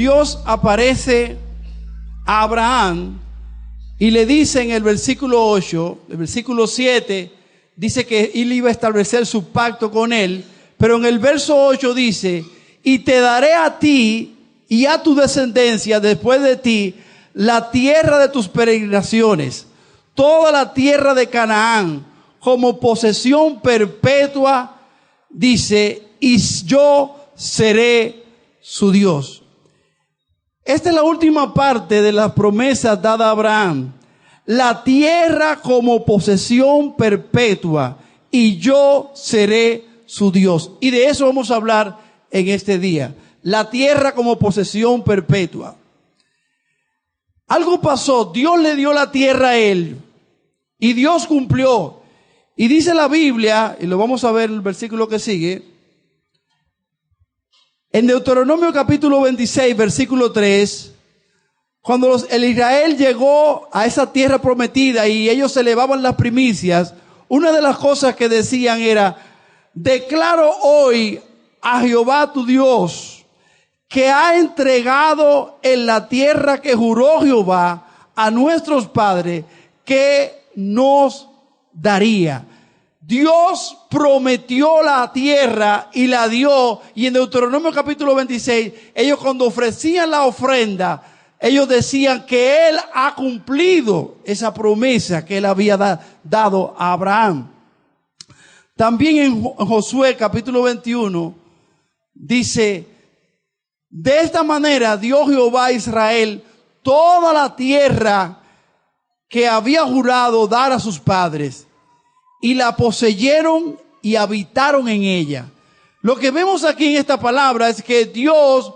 Dios aparece a Abraham y le dice en el versículo 8, el versículo 7, dice que él iba a establecer su pacto con él, pero en el verso 8 dice: y te daré a ti y a tu descendencia después de ti la tierra de tus peregrinaciones, toda la tierra de Canaán, como posesión perpetua, dice, y yo seré su Dios. Esta es la última parte de las promesas dadas a Abraham. La tierra como posesión perpetua, y yo seré su Dios. Y de eso vamos a hablar en este día. La tierra como posesión perpetua. Algo pasó. Dios le dio la tierra a él. Y Dios cumplió. Y dice la Biblia, y lo vamos a ver en el versículo que sigue, en Deuteronomio capítulo 26, versículo 3, cuando el Israel llegó a esa tierra prometida y ellos se elevaban las primicias, una de las cosas que decían era: declaro hoy a Jehová tu Dios, que ha entregado en la tierra que juró Jehová a nuestros padres, que nos daría. Dios prometió la tierra y la dio. Y en Deuteronomio capítulo 26, ellos cuando ofrecían la ofrenda, ellos decían que Él ha cumplido esa promesa que Él había dado a Abraham. También en Josué capítulo 21 dice: de esta manera dio Jehová a Israel toda la tierra que había jurado dar a sus padres, y la poseyeron y habitaron en ella. Lo que vemos aquí en esta palabra es que Dios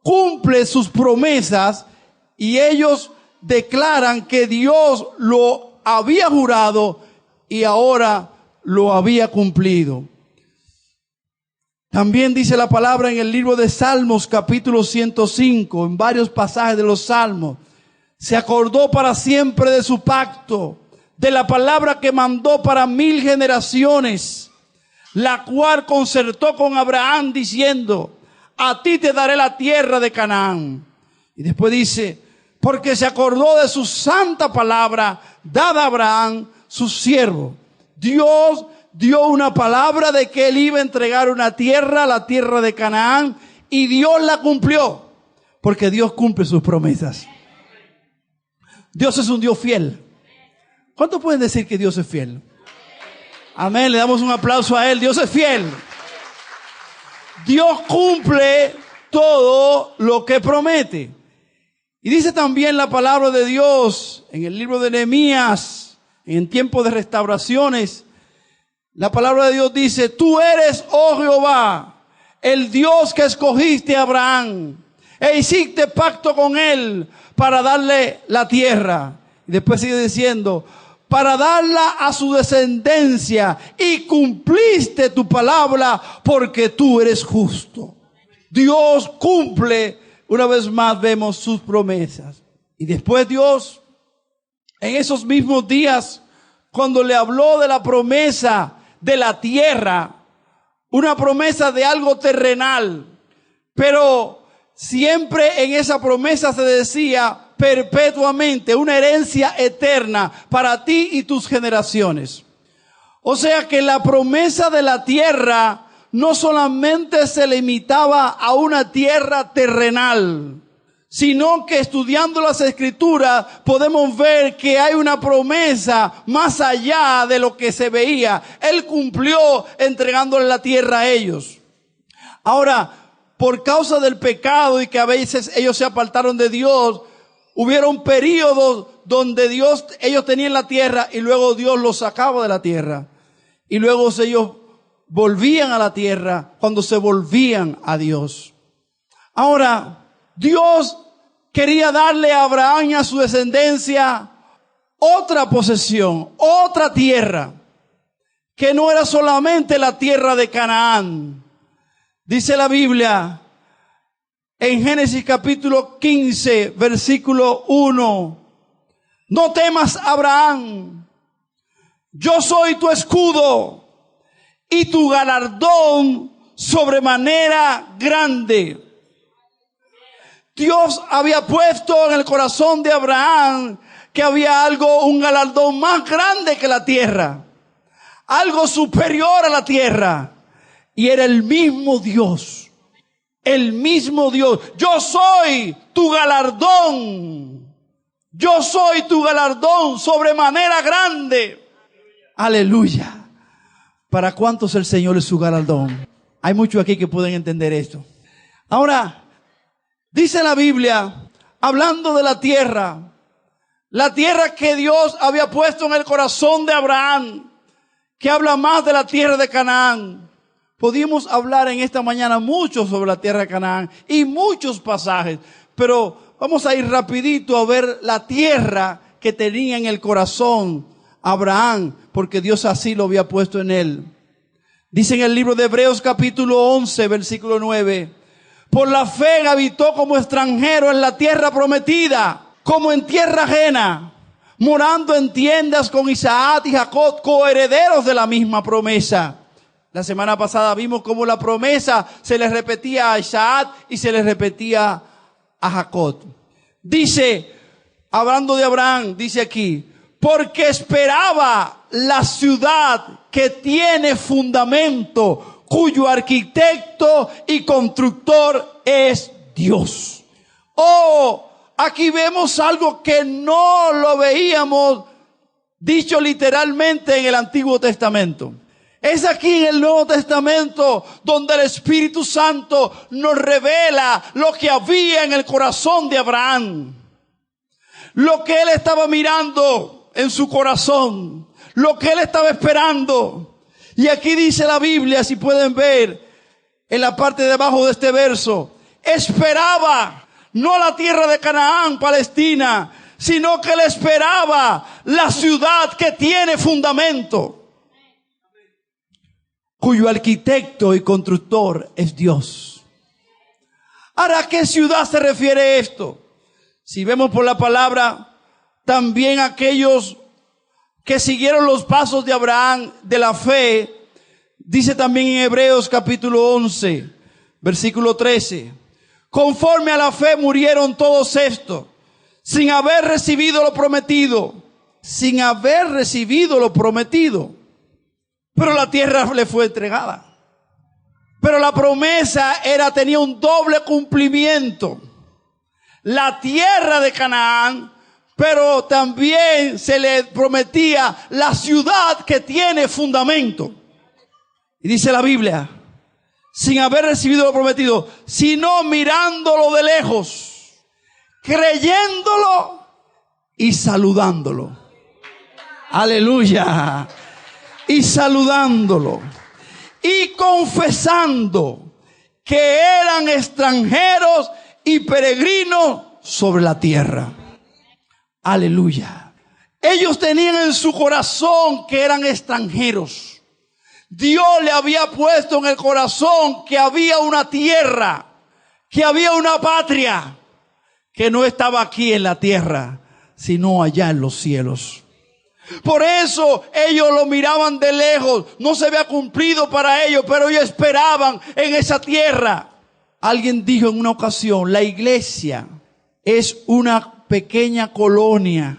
cumple sus promesas y ellos declaran que Dios lo había jurado y ahora lo había cumplido. También dice la palabra en el libro de Salmos capítulo 105, en varios pasajes de los Salmos: se acordó para siempre de su pacto, de la palabra que mandó para 1000 generaciones, la cual concertó con Abraham diciendo: a ti te daré la tierra de Canaán. Y después dice: porque se acordó de su santa palabra dada a Abraham, su siervo. Dios dio una palabra de que él iba a entregar una tierra, la tierra de Canaán, y Dios la cumplió, porque Dios cumple sus promesas. Dios es un Dios fiel. ¿Cuántos pueden decir que Dios es fiel? Amén, le damos un aplauso a Él. Dios es fiel. Dios cumple todo lo que promete. Y dice también la palabra de Dios en el libro de Nehemías, en tiempo de restauraciones, la palabra de Dios dice: tú eres, oh Jehová, el Dios que escogiste a Abraham e hiciste pacto con él para darle la tierra. Y después sigue diciendo: para darla a su descendencia, y cumpliste tu palabra porque tú eres justo. Dios cumple, una vez más vemos sus promesas. Y después Dios, en esos mismos días, cuando le habló de la promesa de la tierra, una promesa de algo terrenal, pero siempre en esa promesa se decía perpetuamente, una herencia eterna para ti y tus generaciones. O sea que la promesa de la tierra no solamente se limitaba a una tierra terrenal, sino que estudiando las Escrituras podemos ver que hay una promesa más allá de lo que se veía. Él cumplió entregándole la tierra a ellos. Ahora, por causa del pecado y que a veces ellos se apartaron de Dios, hubieron periodos donde ellos tenían la tierra y luego Dios los sacaba de la tierra. Y luego ellos volvían a la tierra cuando se volvían a Dios. Ahora, Dios quería darle a Abraham y a su descendencia otra posesión, otra tierra, que no era solamente la tierra de Canaán. Dice la Biblia en Génesis capítulo 15, versículo 1: no temas, Abraham, yo soy tu escudo y tu galardón sobremanera grande. Dios había puesto en el corazón de Abraham que había algo, un galardón más grande que la tierra, algo superior a la tierra, y era el mismo Dios, el mismo Dios. Yo soy tu galardón, yo soy tu galardón sobremanera grande. Aleluya. ¿Para cuántos el Señor es su galardón? Hay muchos aquí que pueden entender esto. Ahora, dice la Biblia, hablando de la tierra que Dios había puesto en el corazón de Abraham, que habla más de la tierra de Canaán. Podíamos hablar en esta mañana mucho sobre la tierra de Canaán y muchos pasajes, pero vamos a ir rapidito a ver la tierra que tenía en el corazón Abraham, porque Dios así lo había puesto en él. Dice en el libro de Hebreos capítulo 11, versículo 9, por la fe habitó como extranjero en la tierra prometida, como en tierra ajena, morando en tiendas con Isaac y Jacob, coherederos de la misma promesa. La semana pasada vimos cómo la promesa se le repetía a Isaac y se le repetía a Jacob. Dice, hablando de Abraham, dice aquí, porque esperaba la ciudad que tiene fundamento, cuyo arquitecto y constructor es Dios. Oh, aquí vemos algo que no lo veíamos dicho literalmente en el Antiguo Testamento. Es aquí en el Nuevo Testamento donde el Espíritu Santo nos revela lo que había en el corazón de Abraham. Lo que él estaba mirando en su corazón. Lo que él estaba esperando. Y aquí dice la Biblia, si pueden ver en la parte de abajo de este verso, esperaba no la tierra de Canaán, Palestina, sino que él esperaba la ciudad que tiene fundamento, cuyo arquitecto y constructor es Dios. Ahora, ¿a qué ciudad se refiere esto? Si vemos por la palabra, también aquellos que siguieron los pasos de Abraham de la fe, dice también en Hebreos capítulo 11, versículo 13, conforme a la fe murieron todos estos, sin haber recibido lo prometido, sin haber recibido lo prometido. Pero la tierra le fue entregada. Pero la promesa tenía un doble cumplimiento. La tierra de Canaán, pero también se le prometía la ciudad que tiene fundamento. Y dice la Biblia, sin haber recibido lo prometido, sino mirándolo de lejos, creyéndolo y saludándolo. Aleluya. Y saludándolo y confesando que eran extranjeros y peregrinos sobre la tierra. Aleluya. Ellos tenían en su corazón que eran extranjeros. Dios le había puesto en el corazón que había una tierra, que había una patria, que no estaba aquí en la tierra, sino allá en los cielos. Por eso ellos lo miraban de lejos. No se había cumplido para ellos, pero ellos esperaban en esa tierra. Alguien dijo en una ocasión, la iglesia es una pequeña colonia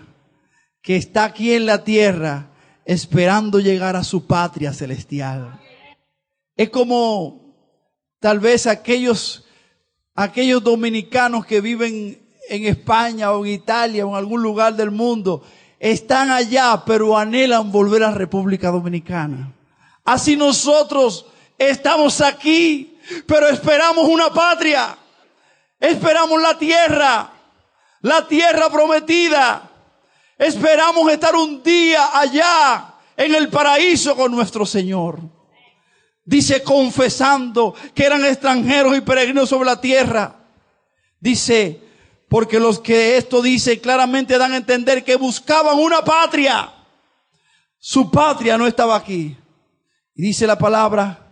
que está aquí en la tierra esperando llegar a su patria celestial. Es como tal vez aquellos dominicanos que viven en España o en Italia o en algún lugar del mundo. Están allá, pero anhelan volver a República Dominicana. Así nosotros estamos aquí, pero esperamos una patria. Esperamos la tierra prometida. Esperamos estar un día allá en el paraíso con nuestro Señor. Dice, confesando que eran extranjeros y peregrinos sobre la tierra. Dice, porque los que esto dice claramente dan a entender que buscaban una patria. Su patria no estaba aquí. Y dice la palabra,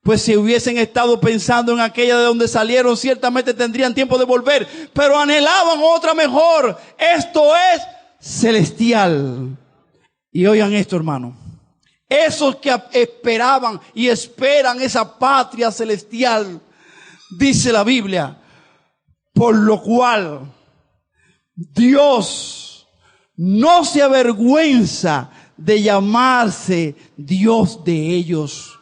pues si hubiesen estado pensando en aquella de donde salieron, ciertamente tendrían tiempo de volver. Pero anhelaban otra mejor. Esto es celestial. Y oigan esto, hermano. Esos que esperaban y esperan esa patria celestial, dice la Biblia, Por lo cual Dios no se avergüenza de llamarse Dios de ellos,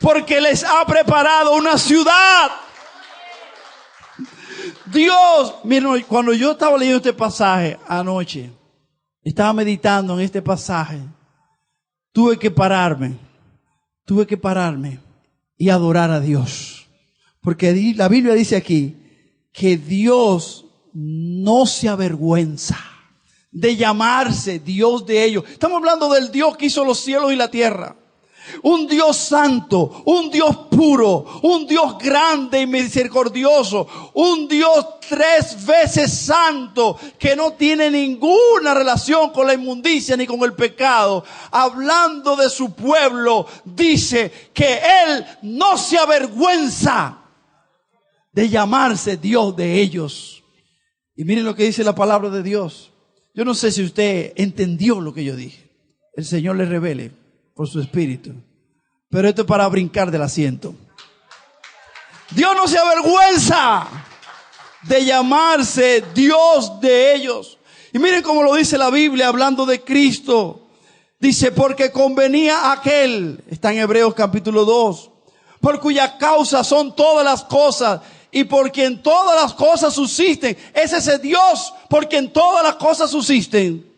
porque les ha preparado una ciudad. Dios, miren, cuando yo estaba leyendo este pasaje anoche, estaba meditando en este pasaje, tuve que pararme y adorar a Dios. Porque la Biblia dice aquí que Dios no se avergüenza de llamarse Dios de ellos. Estamos hablando del Dios que hizo los cielos y la tierra. Un Dios santo, un Dios puro, un Dios grande y misericordioso, un Dios 3 veces santo que no tiene ninguna relación con la inmundicia ni con el pecado. Hablando de su pueblo, dice que Él no se avergüenza de llamarse Dios de ellos. Y miren lo que dice la palabra de Dios. Yo no sé si usted entendió lo que yo dije. El Señor le revele por su espíritu. Pero esto es para brincar del asiento. Dios no se avergüenza de llamarse Dios de ellos. Y miren cómo lo dice la Biblia hablando de Cristo. Dice, porque convenía aquel, está en Hebreos capítulo 2, por cuya causa son todas las cosas y por quien todas las cosas subsisten. Es ese Dios por quien todas las cosas subsisten,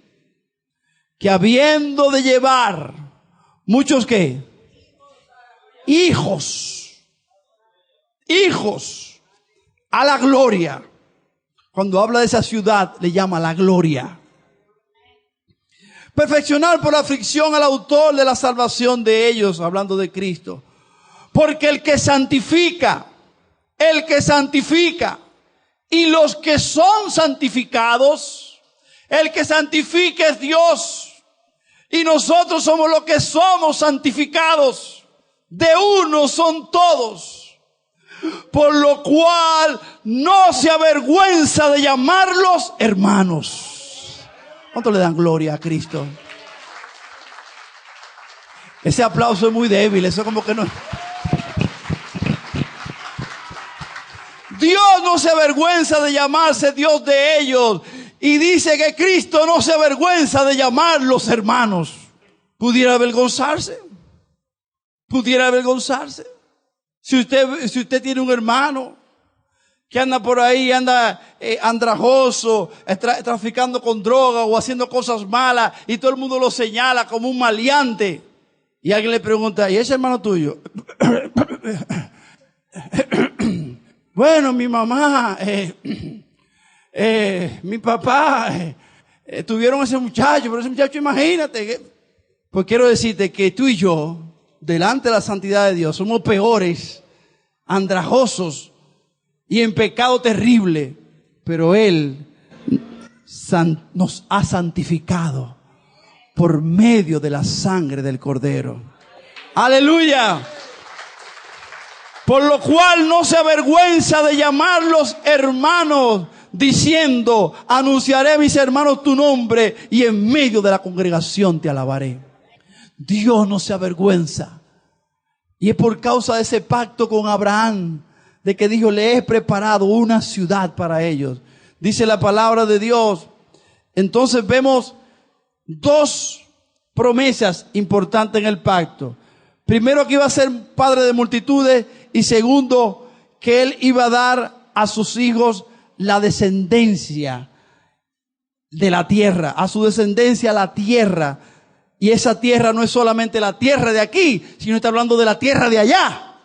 que habiendo de llevar muchos ¿qué? Hijos a la gloria. Cuando habla de esa ciudad le llama la gloria. Perfeccionar por aflicción al autor de la salvación de ellos, hablando de Cristo. Porque el que santifica y los que son santificados, el que santifica es Dios y nosotros somos los que somos santificados. De uno son todos, por lo cual no se avergüenza de llamarlos hermanos. ¿Cuánto le dan gloria a Cristo? Ese aplauso es muy débil, eso como que no. Dios no se avergüenza de llamarse Dios de ellos. Y dice que Cristo no se avergüenza de llamarlos hermanos. ¿Pudiera avergonzarse? Si usted tiene un hermano que anda por ahí, anda andrajoso, traficando con droga o haciendo cosas malas y todo el mundo lo señala como un maleante. Y alguien le pregunta, ¿y ese hermano tuyo? Bueno, mi mamá, mi papá, tuvieron ese muchacho, pero ese muchacho, imagínate. Pues quiero decirte que tú y yo, delante de la santidad de Dios, somos peores, andrajosos y en pecado terrible. Pero Él nos ha santificado por medio de la sangre del Cordero. ¡Aleluya! Por lo cual no se avergüenza de llamarlos hermanos, diciendo, anunciaré a mis hermanos tu nombre y en medio de la congregación te alabaré. Dios no se avergüenza. Y es por causa de ese pacto con Abraham, de que dijo, le he preparado una ciudad para ellos. Dice la palabra de Dios. Entonces vemos 2 promesas importantes en el pacto. Primero, que iba a ser padre de multitudes. Y segundo, que Él iba a dar a sus hijos la descendencia de la tierra. A su descendencia la tierra. Y esa tierra no es solamente la tierra de aquí, sino está hablando de la tierra de allá,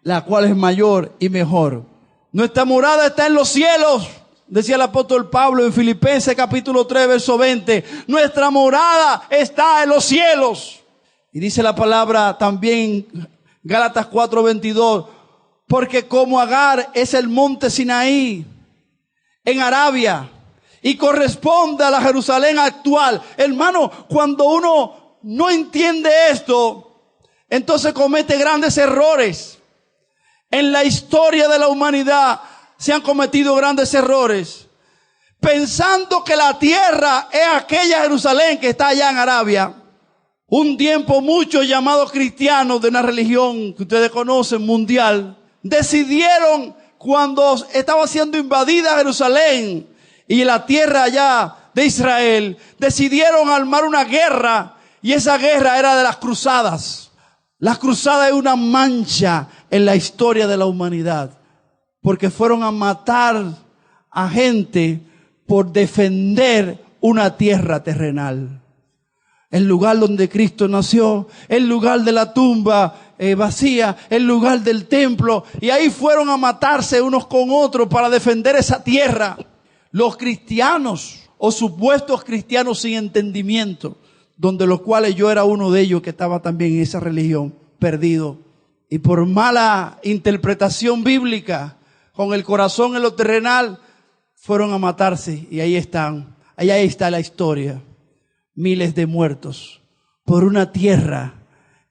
la cual es mayor y mejor. Nuestra morada está en los cielos, decía el apóstol Pablo en Filipenses capítulo 3, verso 20. Nuestra morada está en los cielos. Y dice la palabra también, Gálatas 4, 22, porque como Agar es el monte Sinaí en Arabia, y corresponde a la Jerusalén actual. Hermano, cuando uno no entiende esto, entonces comete grandes errores. En la historia de la humanidad se han cometido grandes errores, pensando que la tierra es aquella Jerusalén que está allá en Arabia. Un tiempo muchos llamados cristianos de una religión que ustedes conocen, mundial, decidieron cuando estaba siendo invadida Jerusalén y la tierra allá de Israel, decidieron armar una guerra, y esa guerra era de las cruzadas. Las cruzadas es una mancha en la historia de la humanidad, porque fueron a matar a gente por defender una tierra terrenal. El lugar donde Cristo nació, el lugar de la tumba vacía, el lugar del templo, y ahí fueron a matarse unos con otros para defender esa tierra. Los cristianos o supuestos cristianos sin entendimiento, donde los cuales yo era uno de ellos que estaba también en esa religión, perdido, y por mala interpretación bíblica, con el corazón en lo terrenal, fueron a matarse, y ahí están, ahí está la historia. Miles de muertos por una tierra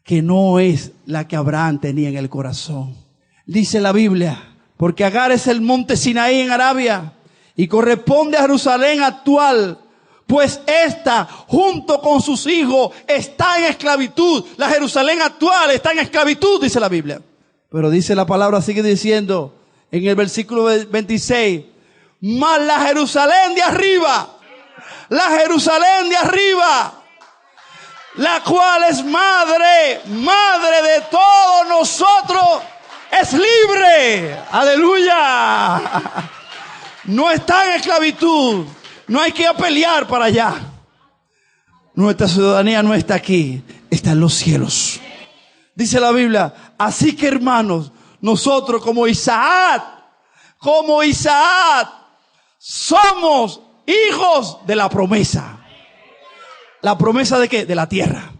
que no es la que Abraham tenía en el corazón. Dice la Biblia, porque Agar es el monte Sinaí en Arabia y corresponde a Jerusalén actual, pues esta, junto con sus hijos, está en esclavitud. La Jerusalén actual está en esclavitud, dice la Biblia. Pero dice la palabra, sigue diciendo en el versículo 26, mas la Jerusalén de arriba, la Jerusalén de arriba, la cual es madre de todos nosotros, es libre. Aleluya. No está en esclavitud. No hay que ir a pelear para allá. Nuestra ciudadanía no está aquí, está en los cielos. Dice la Biblia, así que hermanos, nosotros como Isaac, somos hijos de la promesa. ¿La promesa de qué? De la tierra.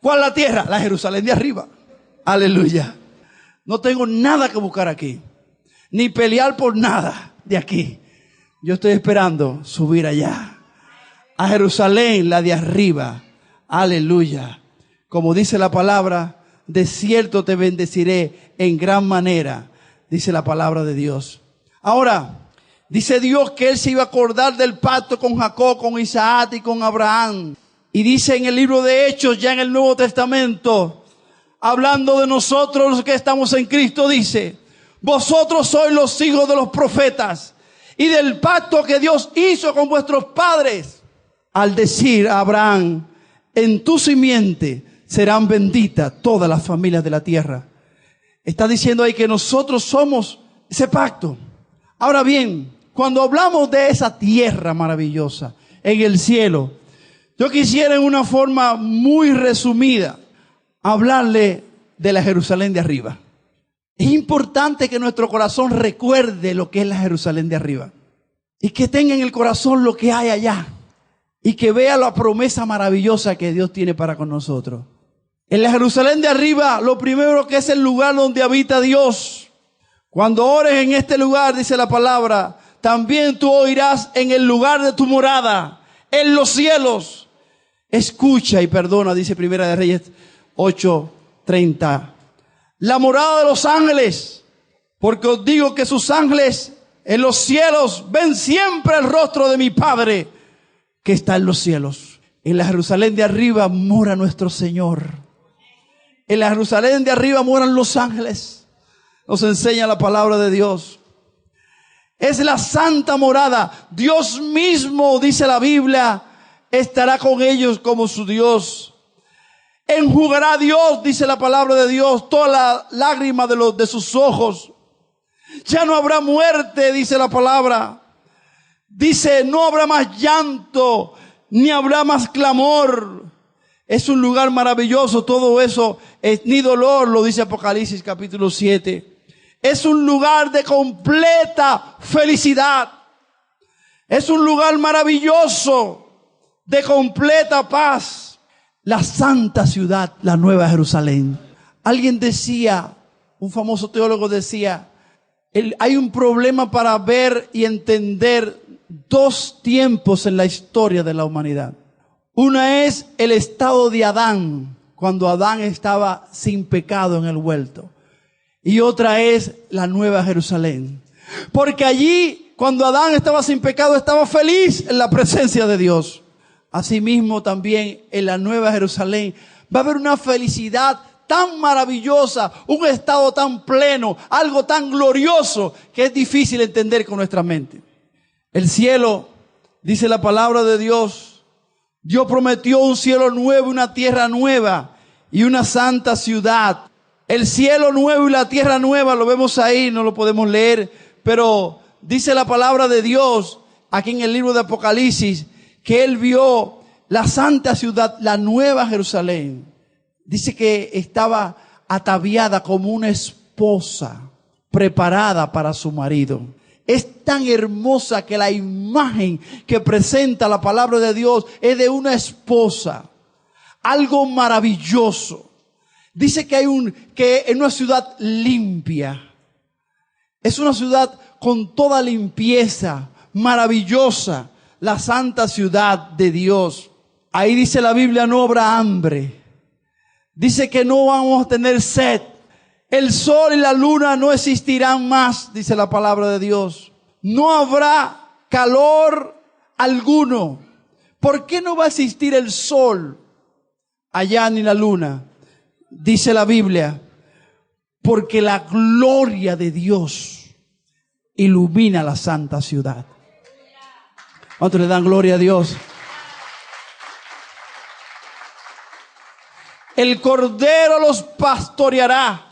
¿Cuál es la tierra? La Jerusalén de arriba. Aleluya. No tengo nada que buscar aquí, ni pelear por nada de aquí. Yo estoy esperando subir allá, a Jerusalén, la de arriba. Aleluya. Como dice la palabra, de cierto te bendeciré en gran manera, dice la palabra de Dios. Ahora, dice Dios que Él se iba a acordar del pacto con Jacob, con Isaac y con Abraham. Y dice en el libro de Hechos, ya en el Nuevo Testamento, hablando de nosotros los que estamos en Cristo, dice, vosotros sois los hijos de los profetas y del pacto que Dios hizo con vuestros padres, al decir a Abraham, en tu simiente serán benditas todas las familias de la tierra. Está diciendo ahí que nosotros somos ese pacto. Ahora bien, cuando hablamos de esa tierra maravillosa en el cielo, yo quisiera en una forma muy resumida hablarle de la Jerusalén de arriba. Es importante que nuestro corazón recuerde lo que es la Jerusalén de arriba y que tenga en el corazón lo que hay allá y que vea la promesa maravillosa que Dios tiene para con nosotros. En la Jerusalén de arriba, lo primero que es el lugar donde habita Dios. Cuando ores en este lugar, dice la palabra, también tú oirás en el lugar de tu morada, en los cielos. Escucha y perdona, dice Primera de Reyes 8:30. La morada de los ángeles, porque os digo que sus ángeles en los cielos ven siempre el rostro de mi Padre que está en los cielos. En la Jerusalén de arriba mora nuestro Señor. En la Jerusalén de arriba moran los ángeles. Nos enseña la palabra de Dios. Es la santa morada. Dios mismo, dice la Biblia, estará con ellos como su Dios. Enjugará Dios, dice la palabra de Dios, toda la lágrima de sus ojos. Ya no habrá muerte, dice la palabra. Dice, no habrá más llanto, ni habrá más clamor. Es un lugar maravilloso, todo eso, ni dolor, lo dice Apocalipsis capítulo 7. Es un lugar de completa felicidad. Es un lugar maravilloso, de completa paz. La santa ciudad, la nueva Jerusalén. Alguien decía, un famoso teólogo decía, hay un problema para ver y entender dos tiempos en la historia de la humanidad. Una es el estado de Adán, cuando Adán estaba sin pecado en el huerto. Y otra es la nueva Jerusalén. Porque allí, cuando Adán estaba sin pecado, estaba feliz en la presencia de Dios. Asimismo también en la nueva Jerusalén va a haber una felicidad tan maravillosa, un estado tan pleno, algo tan glorioso que es difícil entender con nuestra mente. El cielo, dice la palabra de Dios, Dios prometió un cielo nuevo y una tierra nueva y una santa ciudad. El cielo nuevo y la tierra nueva, lo vemos ahí, no lo podemos leer, pero dice la palabra de Dios aquí en el libro de Apocalipsis que Él vio la santa ciudad, la nueva Jerusalén. Dice que estaba ataviada como una esposa preparada para su marido. Es tan hermosa que la imagen que presenta la palabra de Dios es de una esposa. Algo maravilloso. Dice que es una ciudad limpia. Es una ciudad con toda limpieza, maravillosa. La santa ciudad de Dios. Ahí dice la Biblia, no habrá hambre. Dice que no vamos a tener sed. El sol y la luna no existirán más, dice la palabra de Dios. No habrá calor alguno. ¿Por qué no va a existir el sol allá ni la luna? Dice la Biblia, porque la gloria de Dios ilumina la santa ciudad. ¿Cuántos le dan gloria a Dios? El Cordero los pastoreará.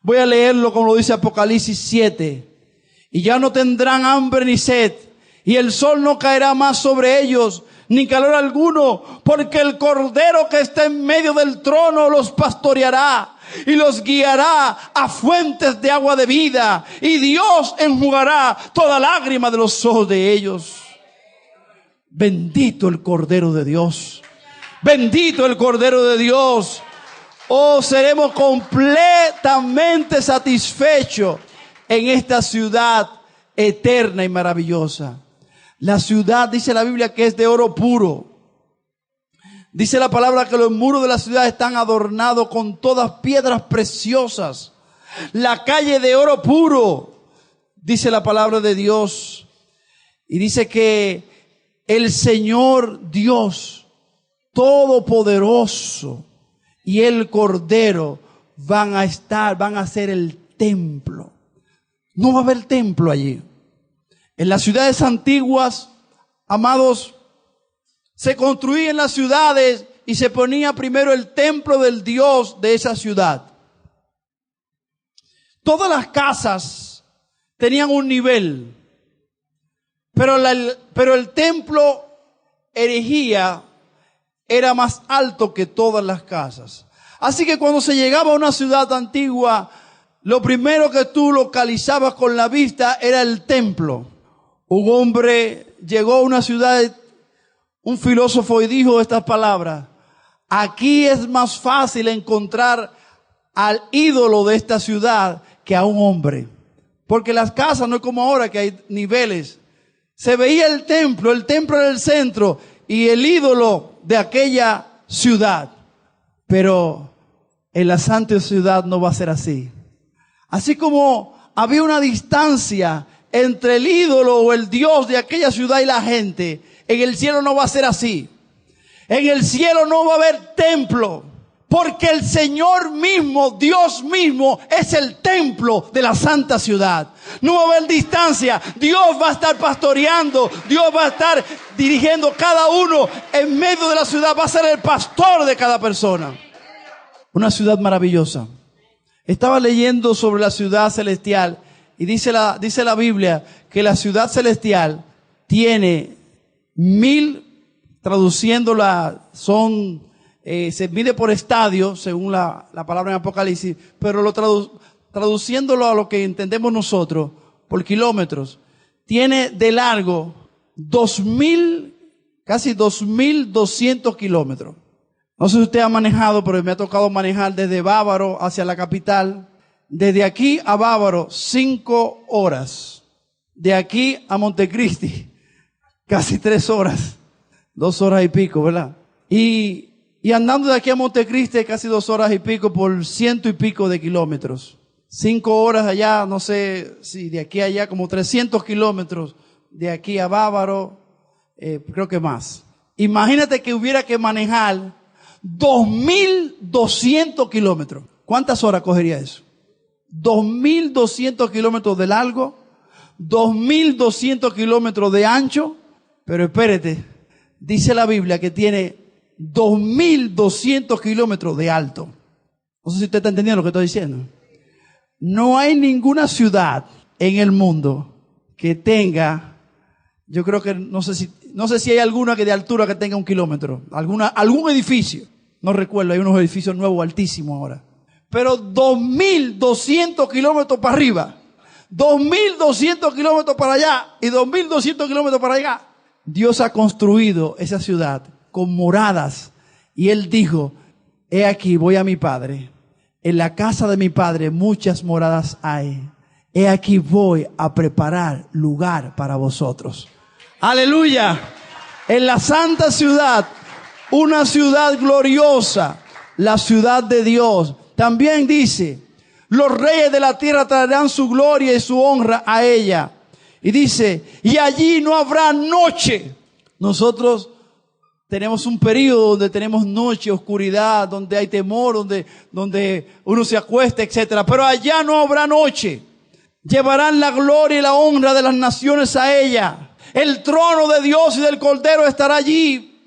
Voy a leerlo como lo dice Apocalipsis 7. Y ya no tendrán hambre ni sed, y el sol no caerá más sobre ellos, ni calor alguno, porque el Cordero que está en medio del trono los pastoreará y los guiará a fuentes de agua de vida, y Dios enjugará toda lágrima de los ojos de ellos. Bendito el Cordero de Dios. Bendito el Cordero de Dios. Oh, seremos completamente satisfechos en esta ciudad eterna y maravillosa. La ciudad, dice la Biblia, que es de oro puro. Dice la palabra que los muros de la ciudad están adornados con todas piedras preciosas. La calle de oro puro, dice la palabra de Dios. Y dice que el Señor Dios Todopoderoso y el Cordero van a ser el templo. No va a haber templo allí. En las ciudades antiguas, amados, se construían las ciudades y se ponía primero el templo del Dios de esa ciudad. Todas las casas tenían un nivel, pero el templo erigía era más alto que todas las casas. Así que cuando se llegaba a una ciudad antigua, lo primero que tú localizabas con la vista era el templo. Un hombre llegó a una ciudad, un filósofo, y dijo estas palabras: aquí es más fácil encontrar al ídolo de esta ciudad que a un hombre. Porque las casas no es como ahora que hay niveles. Se veía el templo era el centro y el ídolo de aquella ciudad. Pero en la santa ciudad no va a ser así. Así como había una distancia entre el ídolo o el Dios de aquella ciudad y la gente, en el cielo no va a ser así. En el cielo no va a haber templo, porque el Señor mismo, Dios mismo, es el templo de la santa ciudad. No va a haber distancia. Dios va a estar pastoreando. Dios va a estar dirigiendo cada uno en medio de la ciudad. Va a ser el pastor de cada persona. Una ciudad maravillosa. Estaba leyendo sobre la ciudad celestial y dice la Biblia que la ciudad celestial tiene 1000, traduciéndola, se mide por estadio, según la palabra en Apocalipsis, pero traduciéndolo a lo que entendemos nosotros, por kilómetros, tiene de largo 2000, casi 2200 kilómetros. No sé si usted ha manejado, pero me ha tocado manejar desde Bávaro hacia la capital. Desde aquí a Bávaro, 5 horas. De aquí a Montecristi, casi 3 horas. 2 horas y pico, ¿verdad? Y andando de aquí a Montecristi, casi 2 horas y pico por 100 y pico de kilómetros. 5 horas allá, no sé si de aquí a allá, como 300 kilómetros. De aquí a Bávaro, creo que más. Imagínate que hubiera que manejar 2.200 kilómetros. ¿Cuántas horas cogería eso? 2.200 kilómetros de largo, 2.200 kilómetros de ancho. Pero espérate, dice la Biblia que tiene 2.200 kilómetros de alto. No sé si usted está entendiendo lo que estoy diciendo. No hay ninguna ciudad en el mundo que tenga, yo creo que no sé si hay alguna que de altura que tenga 1 kilómetro. Algún edificio. No recuerdo, hay unos edificios nuevos altísimos ahora. Pero 2.200 kilómetros para arriba, 2.200 kilómetros para allá y 2.200 kilómetros para allá. Dios ha construido esa ciudad con moradas. Y Él dijo, he aquí, voy a mi Padre. En la casa de mi Padre muchas moradas hay. He aquí, voy a preparar lugar para vosotros. Aleluya. En la santa ciudad, una ciudad gloriosa, la ciudad de Dios. También dice, los reyes de la tierra traerán su gloria y su honra a ella. Y dice, y allí no habrá noche. Nosotros tenemos un periodo donde tenemos noche, oscuridad, donde hay temor, donde uno se acuesta, etcétera. Pero allá no habrá noche. Llevarán la gloria y la honra de las naciones a ella. El trono de Dios y del Cordero estará allí.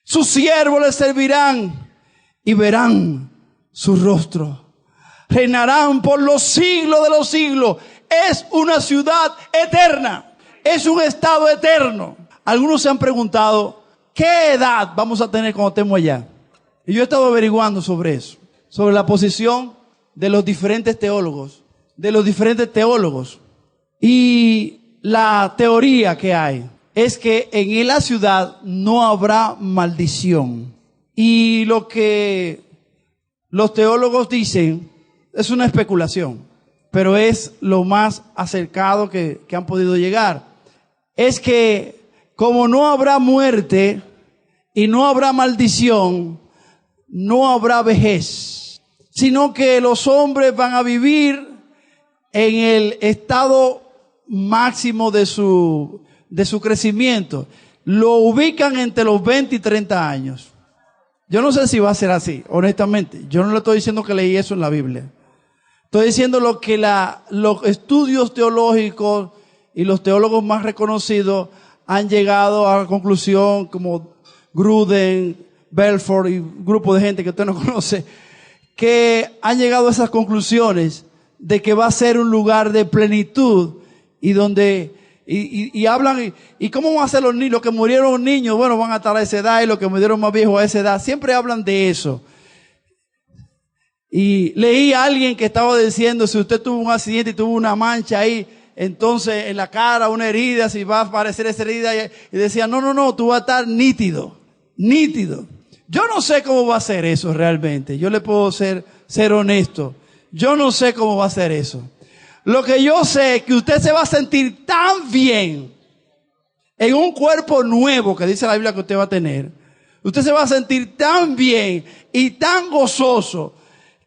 Sus siervos le servirán y verán su rostro. Reinarán por los siglos de los siglos. Es una ciudad eterna. Es un estado eterno. Algunos se han preguntado, ¿qué edad vamos a tener cuando estemos allá? Y yo he estado averiguando sobre eso. Sobre la posición de los diferentes teólogos. Y la teoría que hay es que en la ciudad no habrá maldición. Y lo que los teólogos dicen es una especulación, pero es lo más acercado que han podido llegar. Es que como no habrá muerte y no habrá maldición, no habrá vejez, sino que los hombres van a vivir en el estado máximo de su crecimiento. Lo ubican entre los 20 y 30 años. Yo no sé si va a ser así, honestamente. Yo no le estoy diciendo que leí eso en la Biblia. Estoy diciendo lo que los estudios teológicos y los teólogos más reconocidos han llegado a la conclusión, como Gruden, Belfort y un grupo de gente que usted no conoce, que han llegado a esas conclusiones de que va a ser un lugar de plenitud y donde y hablan y cómo van a ser los niños, los que murieron niños, bueno, van a estar a esa edad, y los que murieron más viejos a esa edad. Siempre hablan de eso. Y leí a alguien que estaba diciendo, si usted tuvo un accidente y tuvo una mancha ahí, entonces en la cara, una herida, si va a aparecer esa herida, y decía, no, tú vas a estar nítido. Yo no sé cómo va a ser eso realmente. Yo le puedo ser honesto. Yo no sé cómo va a ser eso. Lo que yo sé es que usted se va a sentir tan bien en un cuerpo nuevo que dice la Biblia que usted va a tener. Usted se va a sentir tan bien y tan gozoso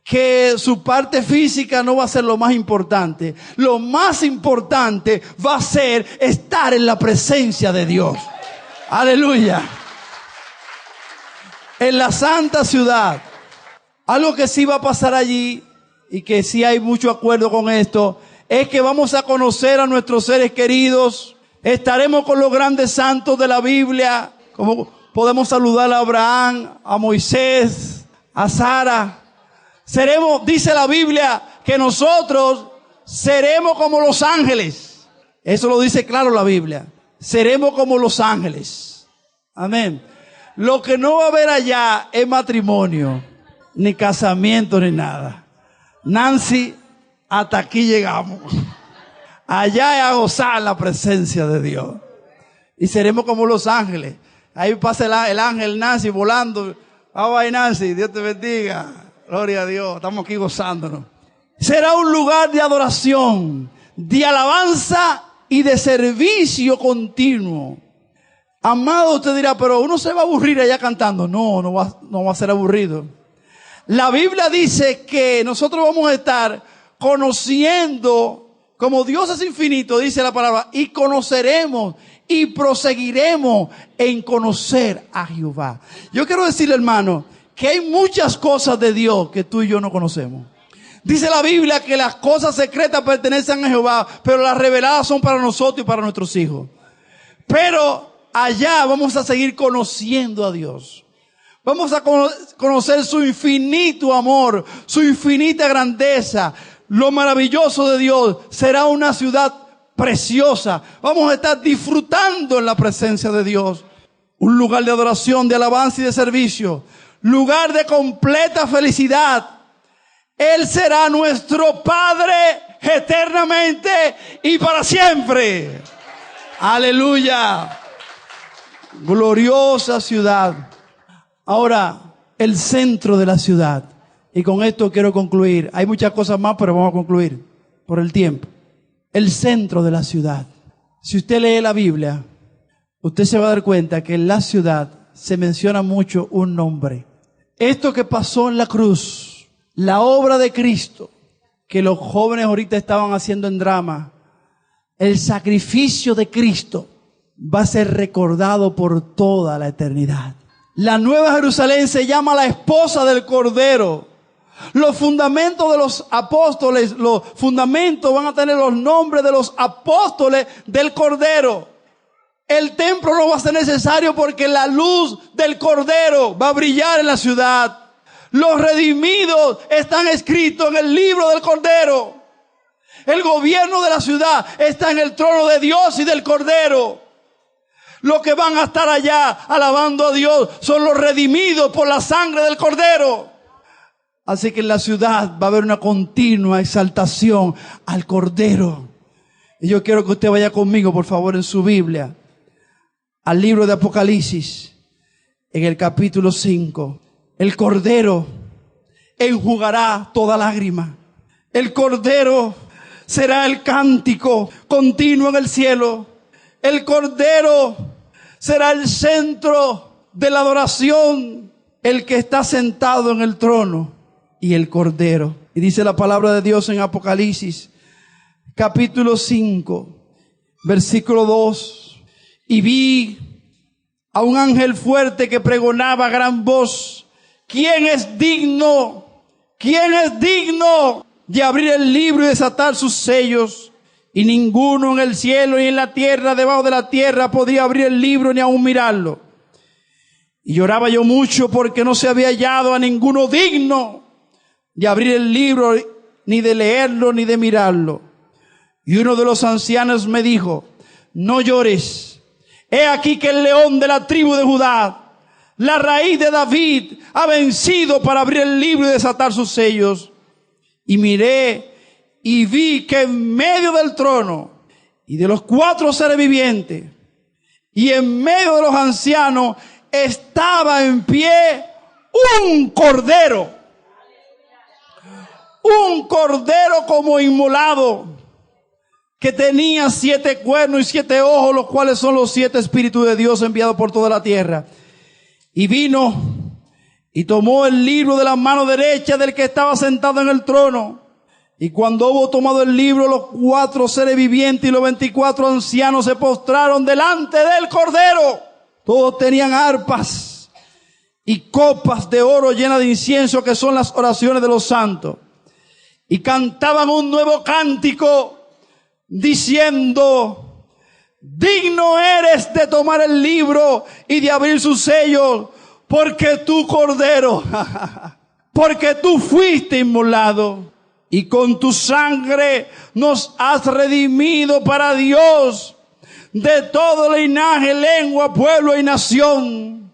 que su parte física no va a ser lo más importante. Lo más importante va a ser estar en la presencia de Dios. Aleluya. En la santa ciudad. Algo que sí va a pasar allí y que sí hay mucho acuerdo con esto, es que vamos a conocer a nuestros seres queridos. Estaremos con los grandes santos de la Biblia, como podemos saludar a Abraham, a Moisés, a Sara. Seremos, dice la Biblia, que nosotros seremos como los ángeles. Eso lo dice claro la Biblia. Seremos como los ángeles. Amén. Lo que no va a haber allá es matrimonio, ni casamiento, ni nada. Nancy, hasta aquí llegamos. Allá es a gozar la presencia de Dios. Y seremos como los ángeles. Ahí pasa el ángel Nancy volando. Bye, Nancy, Dios te bendiga. Gloria a Dios, estamos aquí gozándonos. Será un lugar de adoración, de alabanza y de servicio continuo. Amado, usted dirá, pero uno se va a aburrir allá cantando. No va a ser aburrido. La Biblia dice que nosotros vamos a estar conociendo, como Dios es infinito, dice la palabra, y conoceremos y proseguiremos en conocer a Jehová. Yo quiero decirle, hermano, que hay muchas cosas de Dios que tú y yo no conocemos. Dice la Biblia que las cosas secretas pertenecen a Jehová, pero las reveladas son para nosotros y para nuestros hijos. Pero allá vamos a seguir conociendo a Dios. Vamos a conocer su infinito amor, su infinita grandeza, lo maravilloso de Dios. Será una ciudad preciosa. Vamos a estar disfrutando en la presencia de Dios. Un lugar de adoración, de alabanza y de servicio. Lugar de completa felicidad. Él será nuestro Padre eternamente y para siempre. Aleluya. Gloriosa ciudad. Ahora, el centro de la ciudad. Y con esto quiero concluir. Hay muchas cosas más, pero vamos a concluir por el tiempo. El centro de la ciudad. Si usted lee la Biblia, usted se va a dar cuenta que en la ciudad se menciona mucho un nombre. Esto que pasó en la cruz, la obra de Cristo, que los jóvenes ahorita estaban haciendo en drama, el sacrificio de Cristo va a ser recordado por toda la eternidad. La Nueva Jerusalén se llama la esposa del Cordero. Los fundamentos de los apóstoles, los fundamentos van a tener los nombres de los apóstoles del Cordero. El templo no va a ser necesario porque la luz del Cordero va a brillar en la ciudad. Los redimidos están escritos en el libro del Cordero. El gobierno de la ciudad está en el trono de Dios y del Cordero. Los que van a estar allá alabando a Dios son los redimidos por la sangre del Cordero. Así que en la ciudad va a haber una continua exaltación al Cordero. Y yo quiero que usted vaya conmigo, por favor, en su Biblia, al libro de Apocalipsis, en el capítulo 5. El Cordero enjugará toda lágrima. El Cordero será el cántico continuo en el cielo. El Cordero será el centro de la adoración, el que está sentado en el trono y el Cordero. Y dice la palabra de Dios en Apocalipsis, capítulo 5, versículo 2. Y vi a un ángel fuerte que pregonaba a gran voz: ¿quién es digno? ¿Quién es digno de abrir el libro y desatar sus sellos? Y ninguno en el cielo ni en la tierra, debajo de la tierra, podía abrir el libro ni aún mirarlo. Y lloraba yo mucho porque no se había hallado a ninguno digno de abrir el libro, ni de leerlo, ni de mirarlo. Y uno de los ancianos me dijo: no llores. He aquí que el león de la tribu de Judá, la raíz de David, ha vencido para abrir el libro y desatar sus sellos. Y miré y vi que en medio del trono y de los 4 seres vivientes y en medio de los ancianos estaba en pie un cordero. Un cordero como inmolado, que tenía 7 cuernos y 7 ojos, los cuales son los 7 espíritus de Dios enviados por toda la tierra. Y vino y tomó el libro de la mano derecha del que estaba sentado en el trono. Y cuando hubo tomado el libro, los 4 seres vivientes y los 24 ancianos se postraron delante del Cordero. Todos tenían arpas y copas de oro llenas de incienso, que son las oraciones de los santos. Y cantaban un nuevo cántico diciendo: digno eres de tomar el libro y de abrir sus sellos, porque tú, Cordero, porque tú fuiste inmolado y con tu sangre nos has redimido para Dios de todo linaje, lengua, pueblo y nación.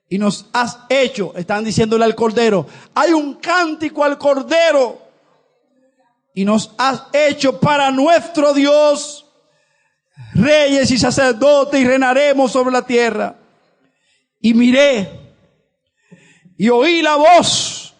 Y nos has hecho, están diciéndole al Cordero, hay un cántico al Cordero. Y nos has hecho para nuestro Dios reyes y sacerdotes, y reinaremos sobre la tierra. Y miré y oí la voz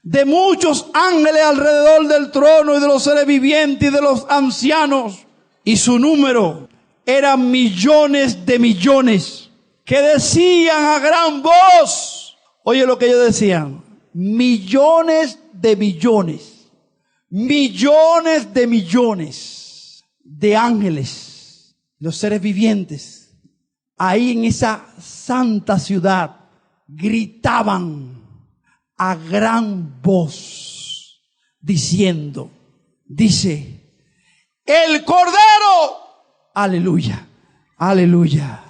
de muchos ángeles alrededor del trono y de los seres vivientes y de los ancianos. Y su número eran millones de millones, que decían a gran voz, oye lo que ellos decían: millones de millones, millones de millones de ángeles, los seres vivientes, ahí en esa santa ciudad, gritaban a gran voz, diciendo, dice, el Cordero, aleluya, aleluya,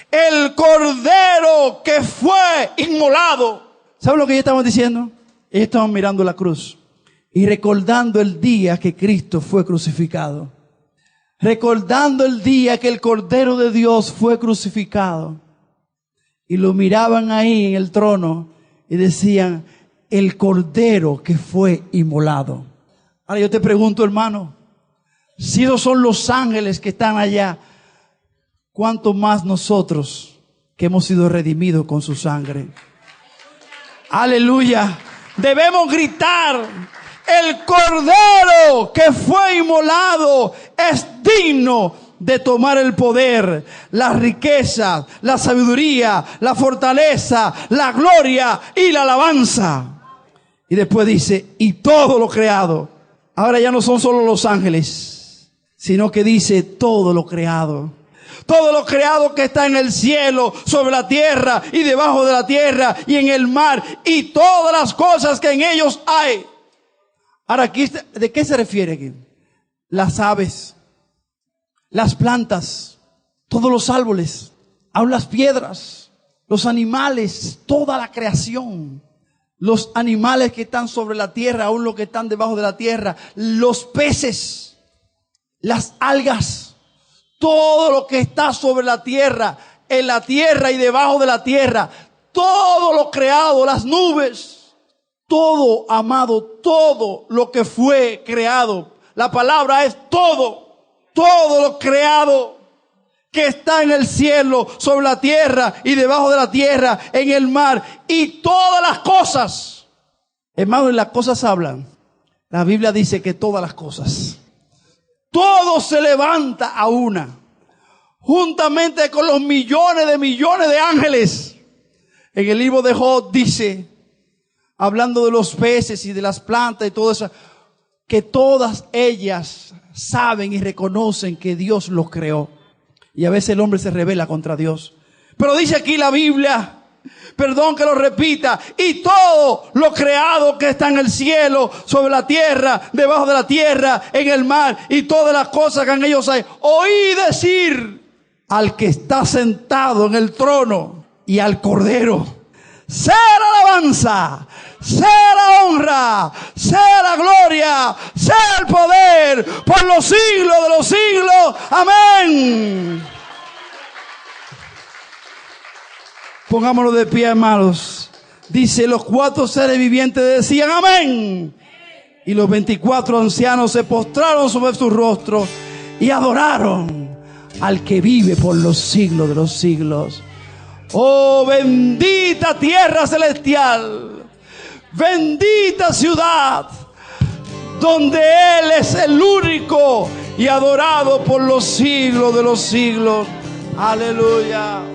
el Cordero que fue inmolado. ¿Saben lo que ellos estaban diciendo? Ellos estaban mirando la cruz y recordando el día que Cristo fue crucificado. Recordando el día que el Cordero de Dios fue crucificado. Y lo miraban ahí en el trono y decían, el Cordero que fue inmolado. Ahora yo te pregunto, hermano, si esos son los ángeles que están allá, ¿cuánto más nosotros que hemos sido redimidos con su sangre? Aleluya. Debemos gritar, el Cordero que fue inmolado es digno de tomar el poder, la riqueza, la sabiduría, la fortaleza, la gloria y la alabanza. Y después dice, y todo lo creado. Ahora ya no son solo los ángeles, sino que dice todo lo creado. Todo lo creado que está en el cielo, sobre la tierra y debajo de la tierra y en el mar y todas las cosas que en ellos hay. Ahora aquí, ¿de qué se refiere aquí? Las aves, las plantas, todos los árboles, aún las piedras, los animales, toda la creación. Los animales que están sobre la tierra, aún los que están debajo de la tierra, los peces, las algas. Todo lo que está sobre la tierra, en la tierra y debajo de la tierra, todo lo creado, las nubes, todo, amado, todo lo que fue creado. La palabra es todo, todo lo creado que está en el cielo, sobre la tierra y debajo de la tierra, en el mar y todas las cosas. Hermano, las cosas hablan. La Biblia dice que todas las cosas. Todo se levanta a una, juntamente con los millones de ángeles. En el libro de Job dice, hablando de los peces y de las plantas y todo eso, que todas ellas saben y reconocen que Dios los creó. Y a veces el hombre se rebela contra Dios. Pero dice aquí la Biblia, perdón que lo repita, y todo lo creado que está en el cielo, sobre la tierra, debajo de la tierra, en el mar, y todas las cosas que en ellos hay, oí decir al que está sentado en el trono y al Cordero, sea la alabanza, sea la honra, sea la gloria, sea el poder, por los siglos de los siglos. Amén. Pongámonos de pie, hermanos. Dice, los 4 seres vivientes decían amén. Y los 24 ancianos se postraron sobre sus rostros y adoraron al que vive por los siglos de los siglos. Oh, bendita tierra celestial, bendita ciudad, donde Él es el único y adorado por los siglos de los siglos. Aleluya.